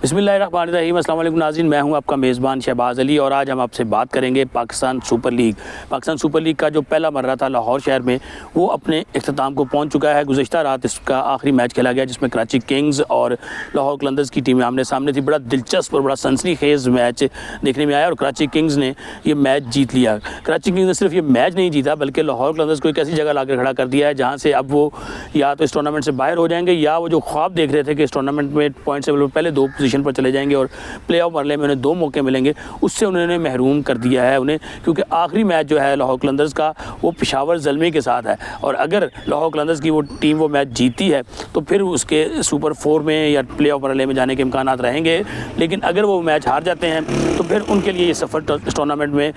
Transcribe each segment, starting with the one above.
बिस्मिल्लाहिर्रहमानिर्रहीम। अस्सलाम वालेकुम नाज़रीन, मैं हूं आपका मेज़बान शहबाज़ अली और आज हम आपसे बात करेंगे Pakistan super league. Pakistan super league का जो पहला मर्रा था लाहौर शहर में, वो अपने इख्तिताम को पहुंच चुका है। गुज़श्ता रात इसका आखिरी मैच खेला गया जिसमें कराची किंग्स और लाहौर कलंदर्स की टीमें आमने सामने थी। बड़ा दिलचस्प और बड़ा सनसनीखेज़ मैच देखने में आया और कराची किंग्स ने ये मैच जीत लिया। कराची किंग्स ने सिर्फ ये मैच नहीं जीता बल्कि लाहौर कलंदर्स को एक ऐसी जगह लाकर खड़ा कर दिया है जहाँ से अब वो या तो इस टूर्नामेंट से बाहर हो जाएंगे या वो जो ख्वाब देख रहे थे कि इस टूर्नामेंट में पॉइंट से पहले 2 पोजीशन पर चले जाएंगे और प्ले ऑफ मरले में उन्हें 2 मौके मिलेंगे, उससे उन्होंने महरूम कर दिया है उन्हें। क्योंकि आखिरी मैच जो है लाहौर कलंदर्स का वो पेशावर ज़ल्मी के साथ है और अगर लाहौर कलंदर्स की वो टीम वो मैच जीती है तो फिर उसके सुपर 4 में या प्ले ऑफ मरले में जाने के इम्कान रहेंगे। लेकिन अगर वो मैच हार जाते हैं तो फिर उनके लिए ये सफ़र इस टूर्नामेंट में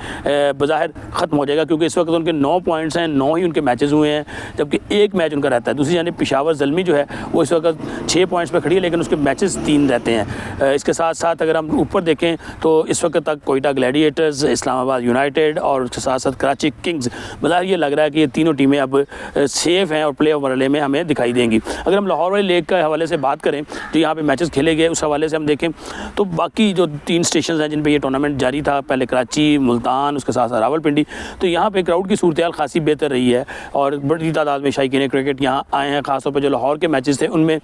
बज़ाहिर ख़त्म हो जाएगा, क्योंकि इस वक्त उनके 9 पॉइंट्स हैं, 9 ही उनके मैचेस हुए हैं जबकि 1 मैच उनका रहता है। दूसरी जानिब पेशावर ज़ल्मी जो है वो इस वक्त 6 पॉइंट्स पर खड़ी है लेकिन उसके मैचेस 3 रहते हैं। इसके साथ साथ अगर हम ऊपर देखें तो इस वक्त तक कोयटा ग्लैडिएटर्स, इस्लामाबाद यूनाइटेड और उसके साथ साथ कराची किंग्स, बज़ाहिर ये लग रहा है कि ये तीनों टीमें अब सेफ़ हैं और प्ले ऑफ मरहले में हमें दिखाई देंगी। अगर हम लाहौर वाली लीग के हवाले से बात करें जो यहाँ पे मैचेस खेले गए उस हवाले से हम देखें तो बाकी जो 3 स्टेशन हैं जिन पर यह टूर्नामेंट जारी था, पहले कराची, मुल्तान, उसके साथ साथ रावलपिंडी, तो यहाँ पर क्राउड की सूरत हाल खासी बेहतर रही है और बड़ी तादाद में शायकीन क्रिकेट यहाँ आए हैं। ख़ासतौर पर जो लाहौर के मैचेस थे उनमें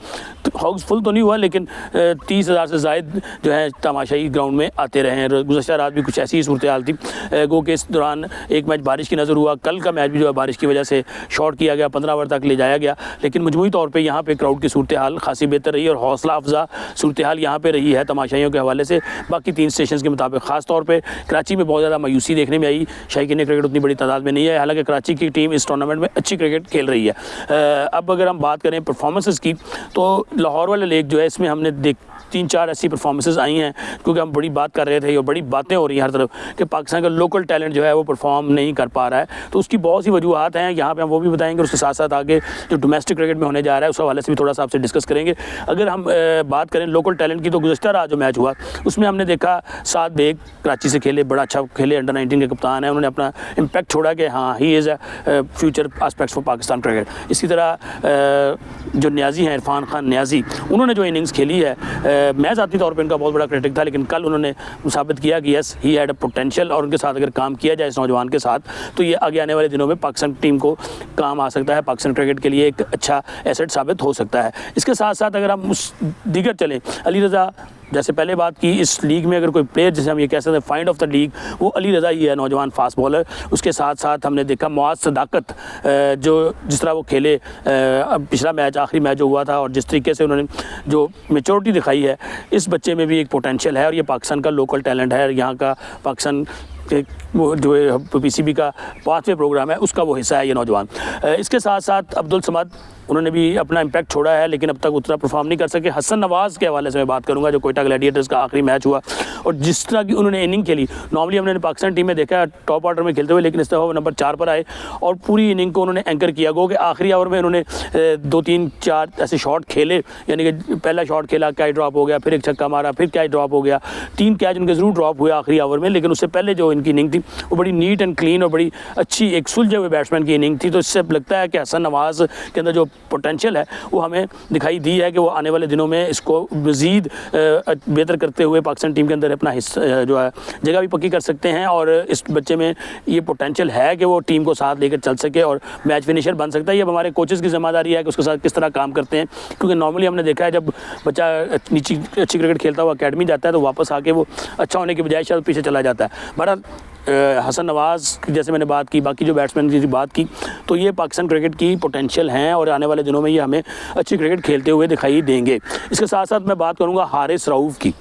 हाउस फुल तो नहीं हुआ लेकिन 30,000 से ज़ायद जो है तमाशाई ग्राउंड में आते रहे हैं। गुज़श्ता रात भी कुछ ऐसी ही सूरत हाल थी। गो के इस दौरान एक मैच बारिश की नज़र हुआ, कल का मैच भी जो है बारिश की वजह से शॉर्ट किया गया, 15 ओवर तक ले जाया गया, लेकिन मजमूई तौर पे यहाँ पे क्राउड की सूरत हाल खासी बेहतर रही और हौसला अफजा सूरत हाल यहाँ पे रही है तमाशाइयों के हवाले से बाकी 3 स्टेशन के मुताबिक। ख़ास तौर पर कराची में बहुत ज़्यादा मायूसी देखने में आई, शायकीन क्रिकेट उतनी बड़ी तादाद में नहीं है, हालाँकि कराची की टीम इस टूर्नामेंट में अच्छी क्रिकेट खेल रही है। अब अगर हम बात करें परफॉर्मेंसेस की तो लाहौर वाला लीग जो है इसमें हमने 3-4 ऐसी परफॉर्मेंसेस आई हैं, क्योंकि हम बड़ी बात कर रहे थे और बड़ी बातें हो रही हैं हर तरफ कि पाकिस्तान का लोकल टैलेंट जो है वो परफॉर्म नहीं कर पा रहा है। तो उसकी बहुत सी वजूहत हैं, यहाँ पे हम वो भी बताएंगे। उसके साथ साथ आगे जो डोमेस्टिक क्रिकेट में होने जा रहा है उस हवाले से भी थोड़ा सा आपसे डिस्कस करेंगे। अगर हम बात करें लोकल टैलेंट की तो गुज़श्ता रात जो मैच हुआ उसमें हमने देखा साद बेग कराची से खेले, बड़ा अच्छा खेले, अंडर 19 के कप्तान हैं, उन्होंने अपना इम्पैक्ट छोड़ा कि हाँ he is a future aspects for Pakistan cricket. इसी तरह जो न्याजी हैं, इरफान खान न्याजी, उन्होंने जो इनिंग्स खेली है, मैं ज़ाती तौर पे इनका बहुत बड़ा क्रिटिक था लेकिन कल उन्होंने साबित किया कि yes he had a potential और उनके साथ अगर काम किया जाए इस नौजवान के साथ तो ये आगे आने वाले दिनों में पाकिस्तान टीम को काम आ सकता है, पाकिस्तान क्रिकेट के लिए एक अच्छा एसेट साबित हो सकता है। इसके साथ साथ अगर हम उस दीगर चलें, अली रज़ा, जैसे पहले बात की, इस लीग में अगर कोई प्लेयर जैसे हम ये कह सकते हैं फाइंड ऑफ द लीग वो अली रज़ा ही है, नौजवान फास्ट बॉलर। उसके साथ साथ हमने देखा मुआज़ सदाकत, जो जिस तरह वो खेले पिछला मैच, आखिरी मैच जो हुआ था और जिस तरीके से उन्होंने जो मैच्योरिटी दिखाई है, इस बच्चे में भी एक पोटेंशियल है और ये पाकिस्तान का लोकल टैलेंट है। यहाँ का पाकिस्तान वो जो PCB का पाथवे प्रोग्राम है उसका वो हिस्सा है ये नौजवान। इसके साथ साथ अब्दुल समद, उन्होंने भी अपना इम्पैक्ट छोड़ा है लेकिन अब तक उतना परफॉर्म नहीं कर सके। हसन नवाज़ के हवाले से मैं बात करूंगा, जो कोयटा ग्लैडिएटर्स का आखिरी मैच हुआ और जिस तरह की उन्होंने इनिंग खेली, नॉर्मली हमने पाकिस्तान टीम में देखा है टॉप ऑर्डर में खेलते हुए, लेकिन इस दफ़ा वो नंबर 4 पर आए और पूरी इनिंग को उन्होंने एंकर किया। गो कि आखिरी ओवर में उन्होंने 2-3-4 ऐसे शॉट खेले, यानी कि पहला शॉट खेला, कैच ड्रॉप हो गया, फिर एक छक्का मारा, फिर कैच ड्रॉप हो गया, 3 कैच उनके ज़रूर ड्रॉप हुए आखिरी ओवर में, लेकिन उससे पहले जो इनकी इनिंग थी वो बड़ी नीट एंड क्लीन और बड़ी अच्छी एक सुलझे हुए बैट्समैन की इनिंग थी। तो इससे लगता है कि हसन नवाज़ के अंदर जो पोटेंशियल है वो हमें दिखाई दी है कि वो आने वाले दिनों में इसको मज़ीद बेहतर करते हुए पाकिस्तान टीम के अंदर अपना हिस्सा जो है जगह भी पक्की कर सकते हैं और इस बच्चे में ये पोटेंशियल है कि वो टीम को साथ लेकर चल सके और मैच फिनिशर बन सकता है। ये अब हमारे कोचेज़ की जिम्मेदारी है कि उसके साथ किस तरह काम करते हैं, क्योंकि नॉर्मली हमने देखा है जब बच्चा अच्छी क्रिकेट खेलता हुआ अकेडमी जाता है तो वापस आके वो अच्छा होने के बजाय शायद पीछे चला जाता है। बहरहाल हसन नवाज़ की जैसे मैंने बात की, बाकी जो बैट्समैन की बात की, तो ये पाकिस्तान क्रिकेट की पोटेंशियल हैं और आने वाले दिनों में ये हमें अच्छी क्रिकेट खेलते हुए दिखाई देंगे। इसके साथ साथ मैं बात करूंगा हारिस रऊफ़ की,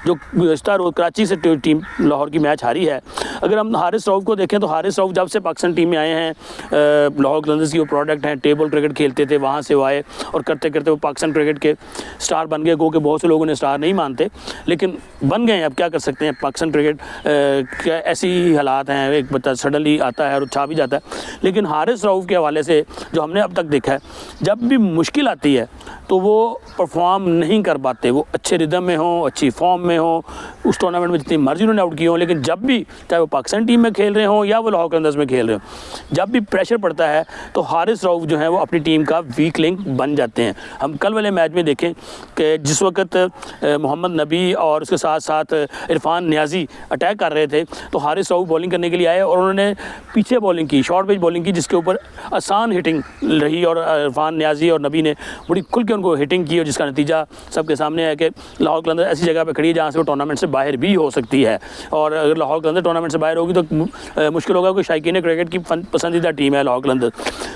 जो गुज़श्ता रोज़ कराची से टीम लाहौर की मैच हारी है। अगर हम हारिस रऊफ़ को देखें तो हारिस रऊफ़ जब से पाकिस्तान टीम में आए हैं, लाहौर कलंदर्स की वो प्रोडक्ट हैं, टेबल क्रिकेट खेलते थे, वहाँ से वो आए और करते करते वो पाकिस्तान क्रिकेट के स्टार बन गए। गो के बहुत से लोगों ने स्टार नहीं मानते लेकिन बन गए। अब क्या कर सकते हैं, पाकिस्तान क्रिकेट क्या ऐसी हालात हैं, एक बच्चा सडनली आता है और छा भी जाता है। लेकिन हारिस रऊफ़ के हवाले से जो हमने अब तक देखा है, जब भी मुश्किल आती है तो वो परफॉर्म नहीं कर पाते, वो अच्छे रिदम में हो, अच्छी फॉर्म में हो, उस टूर्नामेंट में जितनी मर्जी उन्होंने आउट की हो, लेकिन जब भी चाहे वो पाकिस्तान टीम में खेल रहे हों या वो लाहौर कलंदर्स में खेल रहे हों, जब भी प्रेशर पड़ता है तो हारिस रऊफ जो है वो अपनी टीम का वीक लिंक बन जाते हैं। हम कल वाले मैच में देखें कि जिस वक्त मोहम्मद नबी और उसके साथ साथ इरफान नियाजी अटैक कर रहे थे तो हारिस रऊफ बॉलिंग करने के लिए आए और उन्होंने पीछे बॉलिंग की, शॉर्ट पिच बॉलिंग की, जिसके ऊपर आसान हिटिंग रही और इरफान नियाजी और नबी ने बड़ी खुल के उनको हिटिंग की और जिसका नतीजा सबके सामने है कि लाहौर कलंदर ऐसी जगह पर खड़ी है जहाँ से वो टूर्नामेंट से बाहर भी हो सकती है। और अगर लाहौर कलंदर टूर्नामेंट से बाहर होगी तो मुश्किल होगा, क्योंकि शायकीन क्रिकेट की पसंदीदा टीम है लाहौर कलंदर।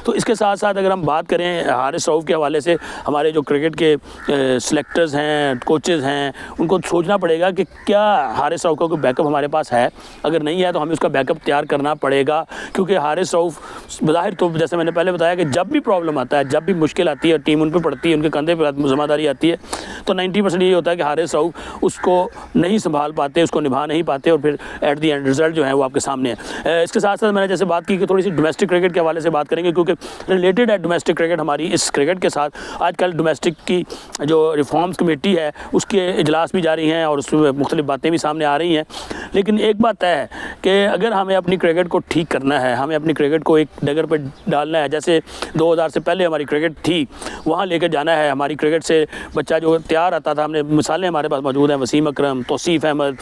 तो इसके साथ साथ अगर हम बात करें हारिस रऊफ के हवाले से, हमारे जो क्रिकेट के सिलेक्टर्स हैं, कोचेज़ हैं, उनको सोचना पड़ेगा कि क्या हारिस रऊफ का कोई बैकअप हमारे पास है। अगर नहीं है तो हमें उसका बैकअप तैयार करना पड़ेगा, क्योंकि हारिस रऊफ बज़ाहिर तो जैसे मैंने पहले बताया कि जब भी प्रॉब्लम आता है, जब भी मुश्किल आती है, टीम उन पर पड़ती है, उनके कंधे पर जिम्मेदारी आती है, तो 90% यही होता है कि हारिस रऊफ उसको नहीं संभाल पाते, उसको निभा नहीं पाते और फिर एट दी एंड रिजल्ट जो है वो आपके सामने है। इसके साथ साथ मैंने जैसे बात की कि थोड़ी सी डोमेस्टिक क्रिकेट के हवाले से बात करेंगे, क्योंकि रिलेटेड है डोमेस्टिक क्रिकेट हमारी इस क्रिकेट के साथ। आजकल डोमेस्टिक की जो रिफॉर्म्स कमेटी है उसके इजलास भी जारी हैं और उसमें मुख्तलिफ बातें भी सामने आ रही हैं। लेकिन एक बात तय है कि अगर हमें अपनी क्रिकेट को ठीक करना है, हमें अपनी क्रिकेट को एक डगर पर डालना है, जैसे 2000 से पहले हमारी क्रिकेट थी वहाँ लेकर जाना है। हमारी क्रिकेट से बच्चा जो तैयार आता था, हमने मिसालें हमारे पास मौजूद हैं, वसीम अकरम, तौसीफ़ अहमद,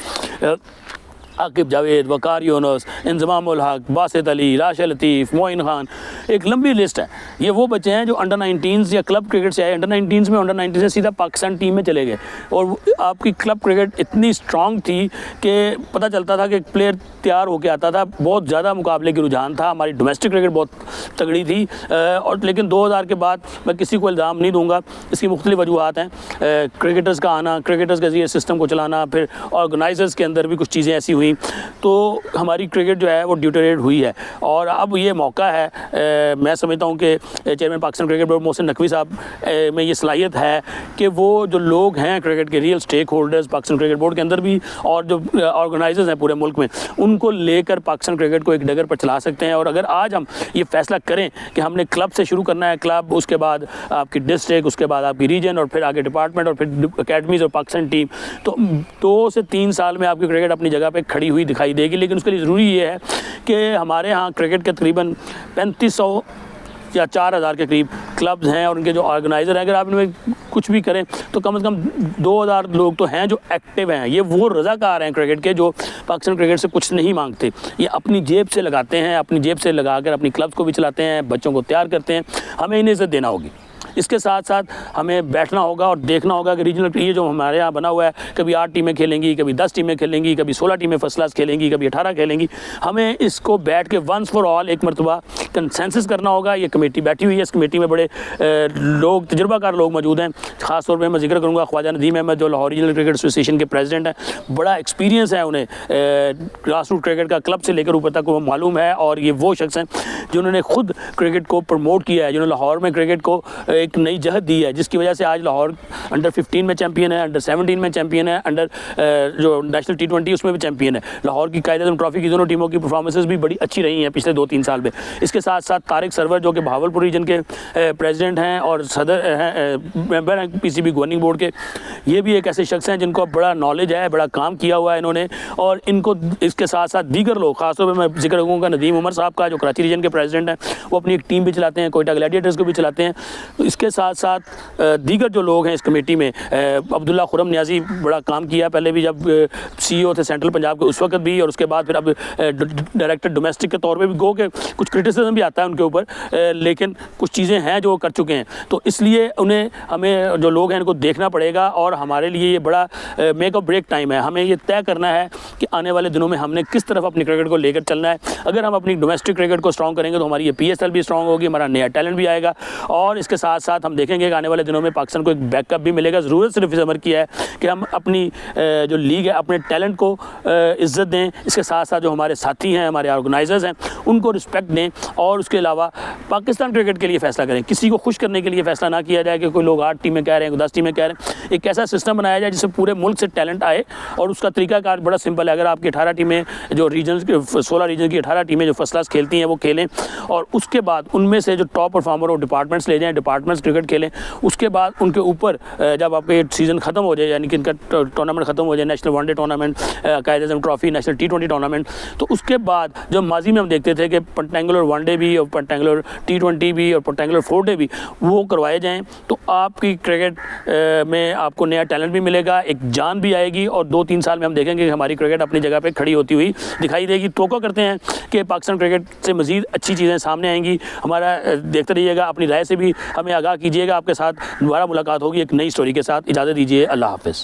आकिब जावेद, वकार यूनुस, इंज़मामुल हक, बासित अली, राशिद लतीफ़, मोइन खान, एक लंबी लिस्ट है। ये वो बच्चे हैं जो अंडर 19s या क्लब क्रिकेट से आए, अंडर 19s में, अंडर 19 से सीधा पाकिस्तान टीम में चले गए। और आपकी क्लब क्रिकेट इतनी स्ट्रॉन्ग थी कि पता चलता था कि एक प्लेयर तैयार होकर आता था, बहुत ज़्यादा मुकाबले की रुझान था। हमारी डोमेस्टिक क्रिकेट बहुत तगड़ी थी और लेकिन 2000 के बाद मैं किसी को इल्ज़ाम नहीं दूँगा, इसकी मुख्तलिफ वजूहात हैं। क्रिकेटर्स का आना, क्रिकेटर्स के ज़रिए सिस्टम को चलाना, फिर ऑर्गेनाइजर्स के अंदर भी कुछ चीज़ें ऐसी हुई तो हमारी क्रिकेट जो है वो ड्यूटरेट हुई है। और अब ये मौका है, मैं समझता हूँ कि chairman Pakistan cricket board Mohsin Naqvi साहब में ये सलाहियत है कि वो जो लोग हैं क्रिकेट के real stakeholders Pakistan cricket board के अंदर भी और जो ऑर्गेनाइजर्स हैं पूरे मुल्क में, उनको लेकर पाकिस्तान क्रिकेट को एक डगर पर चला सकते हैं। और अगर आज हम ये फैसला करें कि हमने क्लब से शुरू करना है, क्लब, उसके बाद आपकी डिस्ट्रिक्ट, उसके बाद आपकी रीजन और फिर आगे डिपार्टमेंट और फिर अकेडमीज़ और पाकिस्तान टीम, तो 2 से 3 साल में आपकी क्रिकेट अपनी जगह पर खड़ी हुई दिखाई देगी। लेकिन उसके लिए ज़रूरी ये है कि हमारे यहाँ क्रिकेट के तकरीबन 3500 या 4000 के करीब क्लब्स हैं और उनके जो ऑर्गेनाइज़र हैं, अगर आप इनमें कुछ भी करें तो कम से कम 2000 लोग तो हैं जो एक्टिव हैं। ये वो रज़ाकार हैं क्रिकेट के जो पाकिस्तान क्रिकेट से कुछ नहीं मांगते, ये अपनी जेब से लगाते हैं, अपनी जेब से लगा कर अपनी क्लब्स को भी चलाते हैं, बच्चों को तैयार करते हैं। हमें इन्हें इज़्ज़त देना होगी। इसके साथ साथ हमें बैठना होगा और देखना होगा कि रीजनल ये जो हमारे यहाँ बना हुआ है, कभी 8 टीमें खेलेंगी, कभी 10 टीमें खेलेंगी, कभी 16 टीमें फर्स्ट क्लास खेलेंगी, कभी 18 खेलेंगी। हमें इसको बैठ के वंस फॉर ऑल एक मरतबा कंसेंसस करना होगा। ये कमेटी बैठी हुई है, इस कमेटी में बड़े लोग, तजुर्बाकार लोग मौजूद हैं। ख़ास तौर पर मैं जिक्र करूँगा ख्वाजा नदीम अहमद जो लाहौर रीजनल क्रिकेट एसोसिएशन के प्रेसिडेंट हैं। बड़ा एक्सपीरियंस है उन्हें, ग्रास रूट क्रिकेट का क्लब से लेकर ऊपर तक वो मालूम है। और ये वो शख्स हैं जिन्होंने खुद क्रिकेट को प्रमोट किया है, जिन्होंने लाहौर में क्रिकेट को एक नई जहत दी है, जिसकी वजह से आज लाहौर अंडर 15 में चैंपियन है, अंडर 17 में चैंपियन है, अंडर जो नेशनल T20 उसमें भी चैंपियन है। लाहौर की कायदे-ए-आज़म ट्रॉफी की दोनों टीमों की परफॉर्मेंसेस भी बड़ी अच्छी रही हैं पिछले 2-3 साल में। इसके साथ साथ तारिक सरवर जो कि बहावलपुर रीजन के प्रेसिडेंट हैं और सदर हैं, मेंबर हैं PCB गवर्निंग बोर्ड के, ये भी एक ऐसे शख्स हैं जिनको बड़ा नॉलेज है, बड़ा काम किया हुआ है इन्होंने। और इनको इसके साथ साथ दीगर लोग, खासतौर पर मैं जिक्र करूँगा नदीम उमर साहब का जो कराची रीजन के प्रेसिडेंट हैं, वो अपनी एक टीम भी चलाते हैं, कोयटा ग्लैडिएटर्स को भी चलाते हैं। तो इसके साथ साथ दीगर जो लोग हैं इस कमेटी में, अब्दुल्ला खुरम नियाजी बड़ा काम किया पहले भी जब CEO थे सेंट्रल पंजाब के, उस वक्त भी, और उसके बाद फिर अब डायरेक्टर डोमेस्टिक के तौर पे भी गो के कुछ क्रिटिसिज्म भी आता है उनके ऊपर, लेकिन कुछ चीज़ें हैं जो वो कर चुके हैं। तो इसलिए हमें जो लोग हैं इनको देखना पड़ेगा और हमारे लिए ये बड़ा मेक और ब्रेक टाइम है। हमें ये तय करना है कि आने वाले दिनों में हमने किस तरफ अपनी क्रिकेट को लेकर चलना है। अगर हम अपनी डोमेस्टिक क्रिकेट को स्ट्रॉन्ग करेंगे तो हमारी ये PSL भी स्ट्रॉन्ग होगी, हमारा नया टैलेंट भी आएगा और इसके साथ साथ हम देखेंगे कि आने वाले दिनों में पाकिस्तान को एक बैकअप भी मिलेगा। ज़रूरत सिर्फ इस अमर की है कि हम अपनी जो लीग है, अपने टैलेंट को इज़्ज़त दें। इसके साथ साथ जो हमारे साथी हैं, हमारे ऑर्गेनाइजर्स हैं, उनको रिस्पेक्ट दें और उसके अलावा पाकिस्तान क्रिकेट के लिए फ़ैसला करें। किसी को खुश करने के लिए फ़ैसला ना किया जाए कि कोई लोग 8 टीमें कह रहे हैं, कोई 10 टीमें कह रहे हैं। एक ऐसा सिस्टम बनाया जाए जिससे पूरे मुल्क से टैलेंट आए और उसका तरीकाकार बड़ा सिंपल है। अगर आपकी 18 टीमें जो रीजन 16 रीजन की 18 टीमें जो फर्स्ट क्लास खेलती हैं वो खेलें और उसके बाद उनमें से जो टॉप परफॉर्मर और डिपार्टमेंट्स ले जाएँ, डिपार्टमेंट पार्टनर्स क्रिकेट खेलें, उसके बाद उनके ऊपर जब आपका सीज़न ख़त्म हो जाए, यानी कि इनका टूर्नामेंट ख़त्म हो जाए, नेशनल वनडे टूर्नामेंट, कायदे आज़म ट्रॉफी, नेशनल T20 टूर्नामेंट, तो उसके बाद जो माजी में हम देखते थे कि पेंटेंगुलर वनडे भी और पेंटेंगुलर T20 भी और पेंटेंगुलर 4-डे भी वो करवाए जाएँ, तो आपकी क्रिकेट में आपको नया टैलेंट भी मिलेगा, एक जान भी आएगी, और 2-3 साल में हम देखेंगे कि हमारी क्रिकेट अपनी जगह पे खड़ी होती हुई दिखाई देगी। तवक्को करते हैं कि पाकिस्तान क्रिकेट से मज़ीद अच्छी चीज़ें सामने आएंगी। हमारा देखते रहिएगा, अपनी राय से भी हमें आगाह कीजिएगा। आपके साथ दोबारा मुलाकात होगी एक नई स्टोरी के साथ। इजाज़त दीजिए, अल्लाह हाफ़िज़।